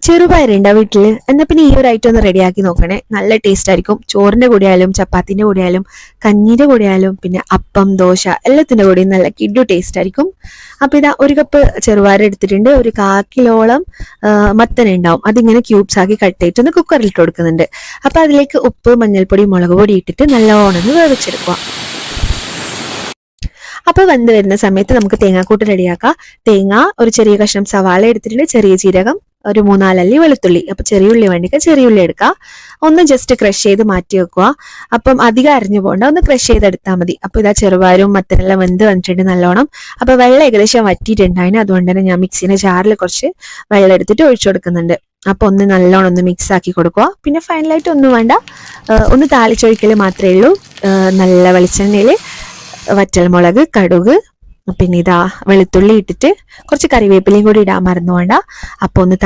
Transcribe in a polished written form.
ചെറുപയറുണ്ടോ വീട്ടിൽ? എന്നാൽ പിന്നെ ഈ ഒരു ഐറ്റം ഒന്ന് റെഡിയാക്കി നോക്കണേ. നല്ല ടേസ്റ്റ് ആയിരിക്കും. ചോറിന്റെ കൂടെ ആയാലും ചപ്പാത്തിന്റെ കൂടെ ആയാലും കഞ്ഞിയുടെ കൂടെ ആയാലും പിന്നെ അപ്പം ദോശ എല്ലാത്തിന്റെ കൂടെയും നല്ല കിഡു ടേസ്റ്റ് ആയിരിക്കും. അപ്പൊ ഇതാ ഒരു കപ്പ് ചെറുപയർ എടുത്തിട്ടുണ്ട്. ഒരു 1/4 കിലോളം മത്തൻ ഉണ്ടാവും. അതിങ്ങനെ ക്യൂബ്സ് ആക്കി കട്ട് ചെയ്തിട്ട് ഒന്ന് കുക്കറിൽ ഇട്ട് കൊടുക്കുന്നുണ്ട്. അപ്പൊ അതിലേക്ക് ഉപ്പ്, മഞ്ഞൾപ്പൊടി, മുളക് പൊടി ഇട്ടിട്ട് നല്ലോണം ഒന്ന് വേവിച്ചെടുക്കുക. അപ്പൊ വെന്ത് വരുന്ന സമയത്ത് നമുക്ക് തേങ്ങാക്കൂട്ട് റെഡിയാക്കാം. തേങ്ങ, ഒരു ചെറിയ കഷ്ണം സവാള എടുത്തിട്ടുണ്ട്, ചെറിയ ജീരകം, ഒരു 3-4 അല്ലി വെളുത്തുള്ളി. അപ്പൊ ചെറിയ ഉള്ളി വേണ്ടിക്ക് ചെറിയ ഉള്ളി എടുക്കുക. ഒന്ന് ജസ്റ്റ് ക്രഷ് ചെയ്ത് മാറ്റി വെക്കുക. അപ്പം അധികം അരിഞ്ഞു പോകണ്ട, ഒന്ന് ക്രഷ് ചെയ്തെടുത്താൽ മതി. അപ്പൊ ഇതാ ചെറുപയറും മത്തനെല്ലാം വെന്ത് വന്നിട്ടുണ്ട് നല്ലോണം. അപ്പൊ വെള്ളം ഏകദേശം വറ്റിയിട്ടുണ്ടായിന്. അതുകൊണ്ട് തന്നെ ഞാൻ മിക്സിന്റെ ജാറിൽ കുറച്ച് വെള്ളം എടുത്തിട്ട് ഒഴിച്ചു കൊടുക്കുന്നുണ്ട്. അപ്പൊ ഒന്ന് നല്ലോണം ഒന്ന് മിക്സ് ആക്കി കൊടുക്കുക. പിന്നെ ഫൈനലായിട്ട് ഒന്നും വേണ്ട, ഒന്ന് താളിച്ചൊഴിക്കൽ മാത്രമേ ഉള്ളൂ. നല്ല വെളിച്ചെണ്ണയിൽ വറ്റൽമുളക്, കടുക്, പിന്നെ ഇതാ വെളുത്തുള്ളി ഇട്ടിട്ട് കുറച്ച് കറിവേപ്പിലയും കൂടി ഇടാൻ മറന്നു വേണ്ട. അപ്പൊ ഒന്ന്